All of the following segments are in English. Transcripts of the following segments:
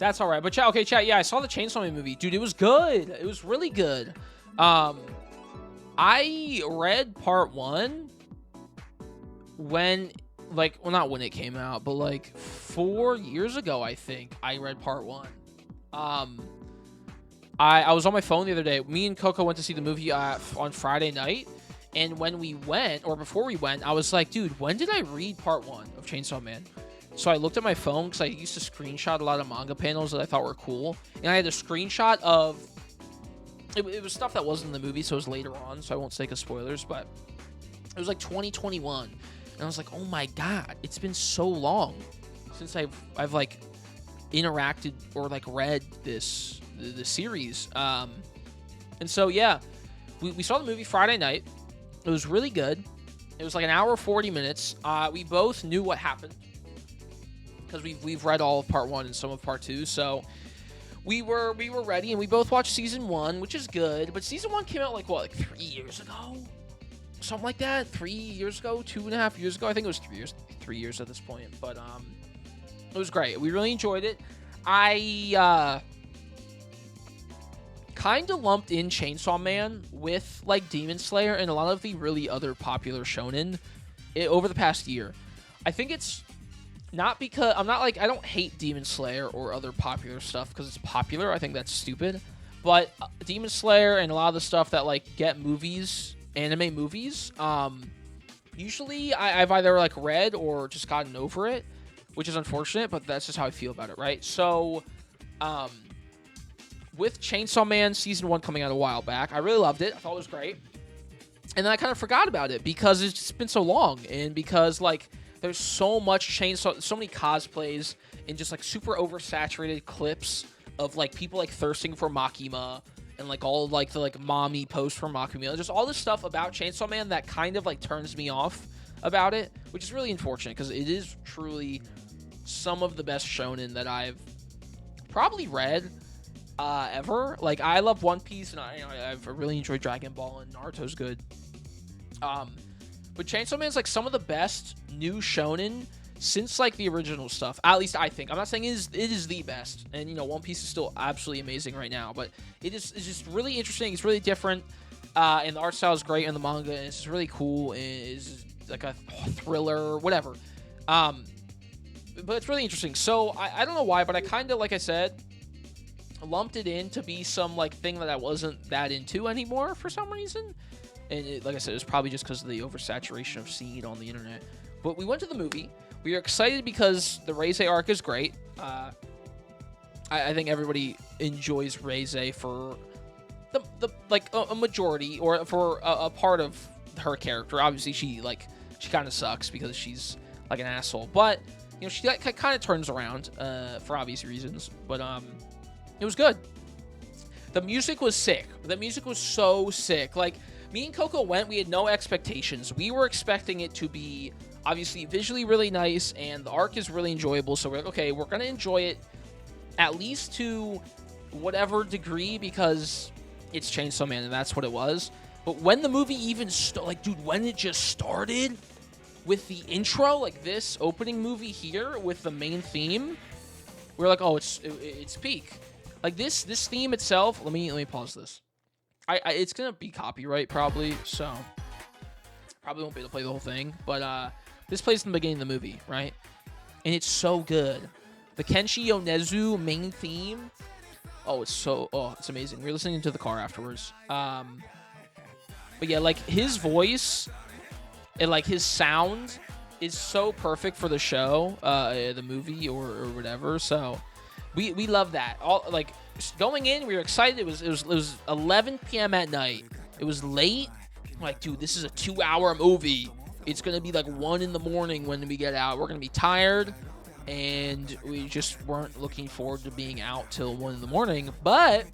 That's all right. But chat, okay, chat. Yeah, I saw the Chainsawman movie, dude. It was good. It was really good. I read part 1 when, like, well, not when it came out, but like 4 years ago, I think I read part 1. I was on my phone the other day. Me and Coco went to see the movie on Friday night. And when we went, or before we went, I was like, dude, when did I read part 1 of Chainsaw Man? So I looked at my phone because I used to screenshot a lot of manga panels that I thought were cool. And I had a screenshot of, it was stuff that wasn't in the movie, so it was later on, so I won't say because spoilers, but it was like 2021. And I was like, oh my God, it's been so long since I've like interacted or like read the series. And so, yeah, we saw the movie Friday night. It was really good. It was like an hour 40 minutes. We both knew what happened because we've read all of part 1 and some of part 2. So we were ready, and we both watched season 1, which is good. But season 1 came out like 3 years ago, something like that. 3 years ago, 2.5 years ago. I think it was 3 years. 3 years at this point. But it was great. We really enjoyed it. I kind of lumped in Chainsaw Man with like Demon Slayer and a lot of the really other popular shonen over the past year. I think it's not because I'm not like, I don't hate Demon Slayer or other popular stuff because it's popular. I think that's stupid. But Demon Slayer and a lot of the stuff that like get movies, anime movies, usually I've either like read or just gotten over it, which is unfortunate, but that's just how I feel about it, right? So, with Chainsaw Man Season 1 coming out a while back, I really loved it. I thought it was great. And then I kind of forgot about it because it's just been so long. And because, like, there's so much Chainsaw, so many cosplays and just, like, super oversaturated clips of, like, people, like, thirsting for Makima and, like, all, like, the, like, mommy posts for Makima. Just all this stuff about Chainsaw Man that kind of, like, turns me off about it, which is really unfortunate because it is truly some of the best shonen that I've probably read ever. Like, I love One Piece, and I've really enjoyed Dragon Ball, and Naruto's good. But Chainsaw Man is like some of the best new shonen since like the original stuff. At least I think. I'm not saying it is the best, and you know, One Piece is still absolutely amazing right now, but it's just really interesting. It's really different, and the art style is great in the manga, and it's just really cool. And it's like a thriller, whatever. But it's really interesting. So I don't know why, but I kind of, like I said, lumped it in to be some like thing that I wasn't that into anymore for some reason. And like I said, it's probably just because of the oversaturation of seeing it on the internet. But we went to the movie. We are excited because the Reze Arc is great. I think everybody enjoys Reze for the like a majority, or for a part of her character. Obviously, she kind of sucks because she's like an asshole. But you know, she kind of turns around for obvious reasons. But it was good. The music was sick. The music was so sick. Like, me and Coco went, we had no expectations. We were expecting it to be obviously visually really nice, and the arc is really enjoyable. So we're like, okay, we're gonna enjoy it at least to whatever degree because it's Chainsaw Man, and that's what it was. But when the movie even when it just started with the intro, like this opening movie here with the main theme, we're like, oh, it's peak. Like this theme itself. Let me pause this. It's gonna be copyright probably, so probably won't be able to play the whole thing. But this plays in the beginning of the movie, right? And it's so good. The Kenshi Yonezu main theme. It's amazing. We were listening to the car afterwards. But yeah, like his voice and like his sound is so perfect for the show, the movie or whatever. So we love that. All like going in, we were excited. It was 11 p.m. at night. It was late. I'm like, dude, this is a 2-hour movie. It's gonna be like 1 in the morning when we get out. We're gonna be tired, and we just weren't looking forward to being out till 1 in the morning. But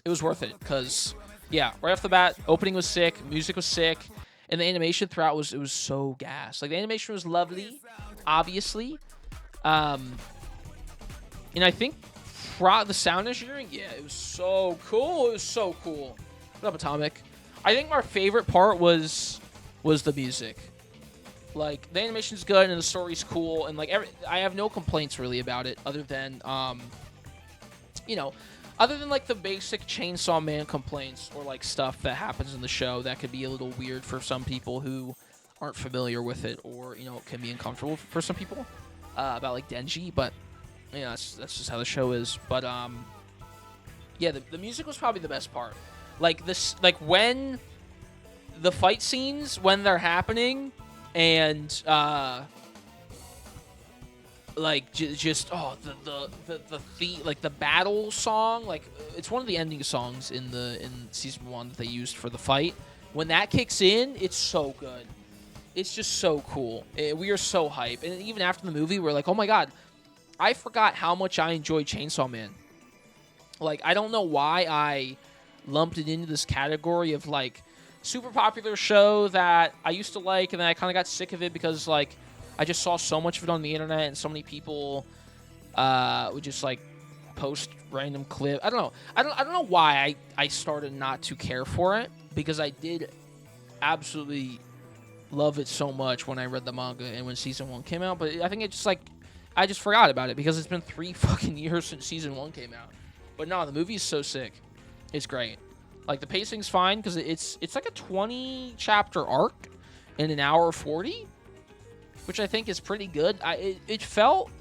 it was worth it because, yeah, right off the bat, opening was sick, music was sick, and the animation throughout was so gas. Like the animation was lovely, obviously, and I think the sound engineering, yeah, it was so cool. It was so cool. What up, Atomic? I think my favorite part was the music. Like, the animation's good and the story's cool, and like I have no complaints really about it, other than you know, other than like the basic Chainsaw Man complaints or like stuff that happens in the show that could be a little weird for some people who aren't familiar with it, or you know, it can be uncomfortable for some people about like Denji. But you know, that's just how the show is. But yeah, the music was probably the best part. Like this, like when the fight scenes when they're happening, and like just like the battle song, like it's one of the ending songs in season 1 that they used for the fight. When that kicks in, it's so good. It's just so cool. We are so hyped, and even after the movie, we're like, oh my god, I forgot how much I enjoyed Chainsaw Man. Like, I don't know why I lumped it into this category of like super popular show that I used to like, and then I kind of got sick of it because like I just saw so much of it on the internet, and so many people would just like post random clip. I don't know. I don't know why I started not to care for it, because I did absolutely love it so much when I read the manga and when season 1 came out. But I think it's just like I just forgot about it because it's been 3 fucking years since season 1 came out. But no, the movie is so sick. It's great. Like, the pacing's fine because it's like a 20 chapter arc in an hour 40, which I think is pretty good. It felt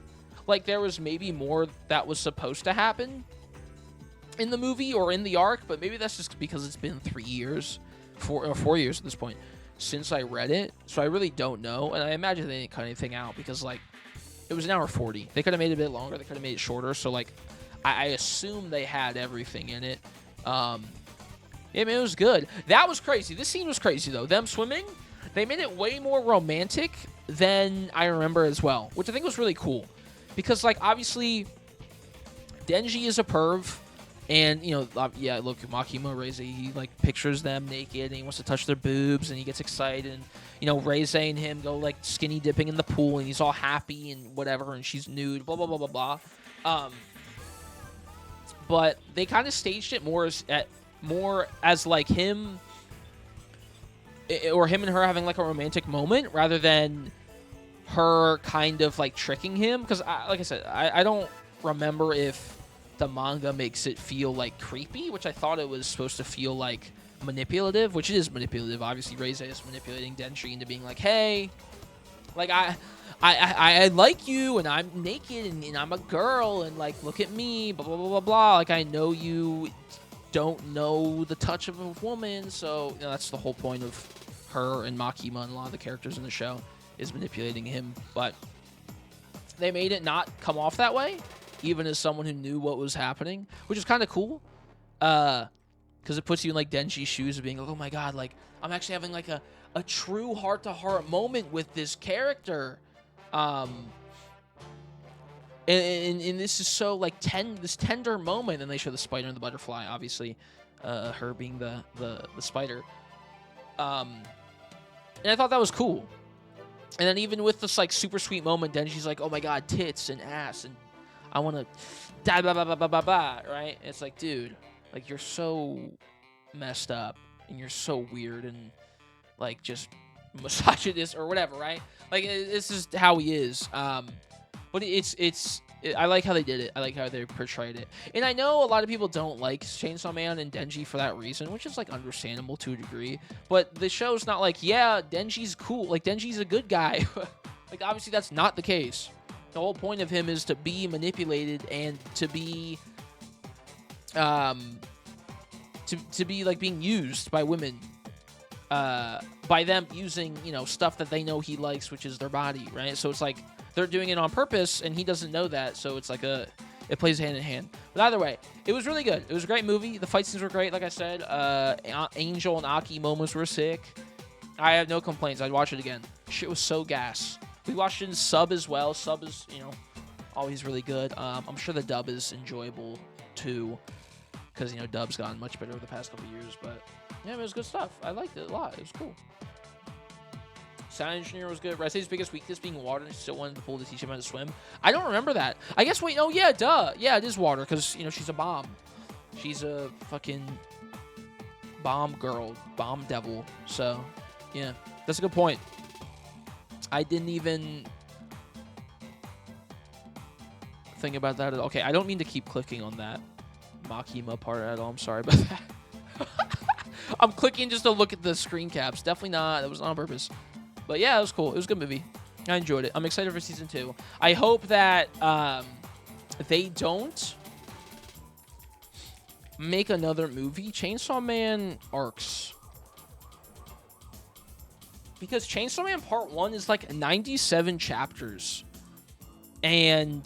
like there was maybe more that was supposed to happen in the movie or in the arc, but maybe that's just because it's been 3 years, 4 years at this point, since I read it. So I really don't know, and I imagine they didn't cut anything out because, like, it was an hour 40. They could have made it a bit longer. They could have made it shorter. So, like, I assume they had everything in it. Yeah, man, it was good. That was crazy. This scene was crazy, though. Them swimming, they made it way more romantic than I remember as well, which I think was really cool. Because, like, obviously, Denji is a perv. And, you know, yeah, look, Makima, Reze, he, like, pictures them naked, and he wants to touch their boobs, and he gets excited. And, you know, Reze and him go, like, skinny dipping in the pool, and he's all happy and whatever, and she's nude, blah, blah, blah, blah, blah. But they kind of staged it more as like him or him and her having like a romantic moment rather than her kind of like tricking him. Because like I said, I don't remember if the manga makes it feel like creepy, which I thought it was supposed to feel like manipulative, which it is manipulative. Obviously, Reze is manipulating Denji into being like, hey, like I like you, and I'm naked, and I'm a girl, and like, look at me, blah blah blah blah blah. Like, I know you don't know the touch of a woman, so you know, that's the whole point of her and Makima and a lot of the characters in the show is manipulating him. But they made it not come off that way, even as someone who knew what was happening, which is kind of cool, because it puts you in like Denji's shoes of being like, oh my god, like I'm actually having like a true heart-to-heart moment with this character. And this is so like this tender moment, and they show the spider and the butterfly, obviously, her being the spider. And I thought that was cool. And then even with this like super sweet moment, Denji's like, oh my god, tits and ass, and I want to die, blah blah blah blah blah blah, right? And it's like, dude, like you're so messed up, and you're so weird, and like just misogynist or whatever, right? Like this is how he is. But I like how they did it. I like how they portrayed it. And I know a lot of people don't like Chainsaw Man and Denji for that reason, which is like understandable to a degree. But the show's not like, yeah, Denji's cool. Like Denji's a good guy. Like obviously that's not the case. The whole point of him is to be manipulated and to be to be like being used by women. By them using, you know, stuff that they know he likes, which is their body, right? So it's like they're doing it on purpose, and he doesn't know that, so it's like it plays hand in hand. But either way, it was really good. It was a great movie. The fight scenes were great, like I said. Angel and Aki moments were sick. I have no complaints. I'd watch it again. Shit was so gas. We watched it in sub as well. Sub is, you know, always really good. I'm sure the dub is enjoyable too, because, you know, dub's gotten much better over the past couple years, but yeah, it was good stuff. I liked it a lot. It was cool. Sound engineer was good. Reze's biggest weakness being water, and she still wanted the pool to teach him how to swim. I don't remember that. I guess, wait, oh, yeah, duh. Yeah, it is water, because, you know, she's a bomb. She's a fucking bomb girl, bomb devil. So, yeah, that's a good point. I didn't even think about that at all. Okay, I don't mean to keep clicking on that Makima part at all. I'm sorry about that. I'm clicking just to look at the screen caps. Definitely not. That was not on purpose. But yeah, it was cool. It was a good movie. I enjoyed it. I'm excited for season 2. I hope that they don't make another movie. Chainsawman arcs. Because Chainsaw Man Part 1 is like 97 chapters. And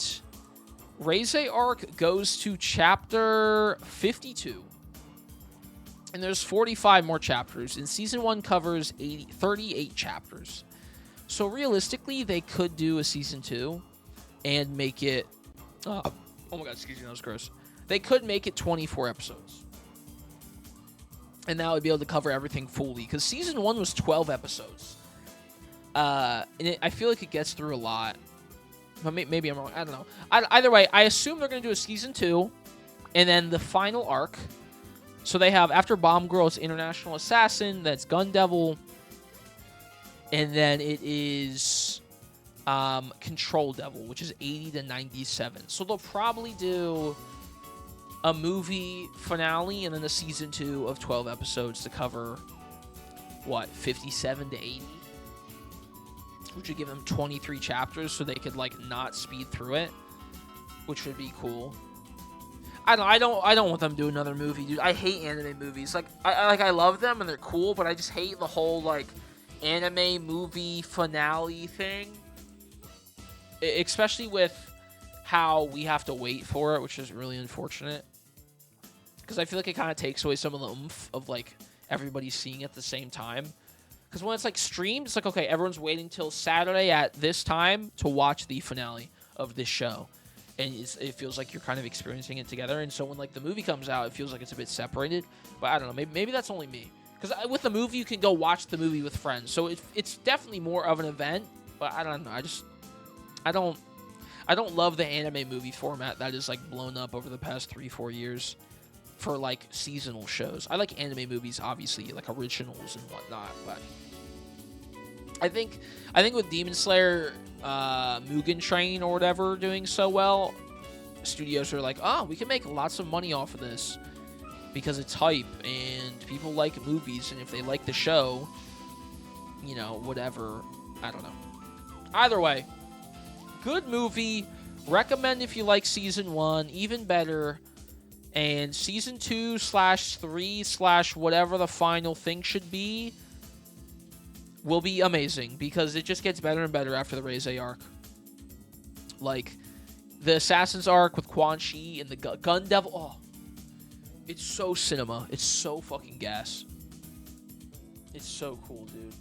Reze Arc goes to chapter 52. And there's 45 more chapters. And Season 1 covers 38 chapters. So realistically, they could do a Season 2 and make it... oh my god, excuse me, that was gross. They could make it 24 episodes. And that would be able to cover everything fully. Because Season 1 was 12 episodes. And I feel like it gets through a lot. But maybe I'm wrong. I don't know. Either way, I assume they're going to do a Season 2. And then the final arc. So they have, after Bomb Girl, it's International Assassin. That's Gun Devil. And then it is Control Devil, which is 80 to 97. So they'll probably do a movie finale and then a Season 2 of 12 episodes to cover, what, 57 to 80? Which would give them 23 chapters so they could, like, not speed through it, which would be cool. I don't want them to do another movie, dude. I hate anime movies. Like, I love them and they're cool, but I just hate the whole, like, anime movie finale thing. Especially with how we have to wait for it, which is really unfortunate. Because I feel like it kind of takes away some of the oomph of, like, everybody seeing it at the same time. Because when it's, like, streamed, it's like, okay, everyone's waiting till Saturday at this time to watch the finale of this show. And it feels like you're kind of experiencing it together. And so when, like, the movie comes out, it feels like it's a bit separated. But I don't know. Maybe that's only me. Because with the movie, you can go watch the movie with friends. So it's definitely more of an event. But I don't know. I don't love the anime movie format that is, like, blown up over the past 3-4 years for, like, seasonal shows. I like anime movies, obviously, like originals and whatnot. But I think with Demon Slayer, Mugen Train or whatever doing so well, studios are like, oh, we can make lots of money off of this because it's hype and people like movies, and if they like the show, you know, whatever. I don't know. Either way, good movie. Recommend if you like Season 1. Even better. And Season 2/3/ whatever the final thing should be will be amazing, because it just gets better and better after the Reze arc. Like, the Assassin's arc with Quan Chi and the Gun Devil. Oh, it's so cinema. It's so fucking gas. It's so cool, dude.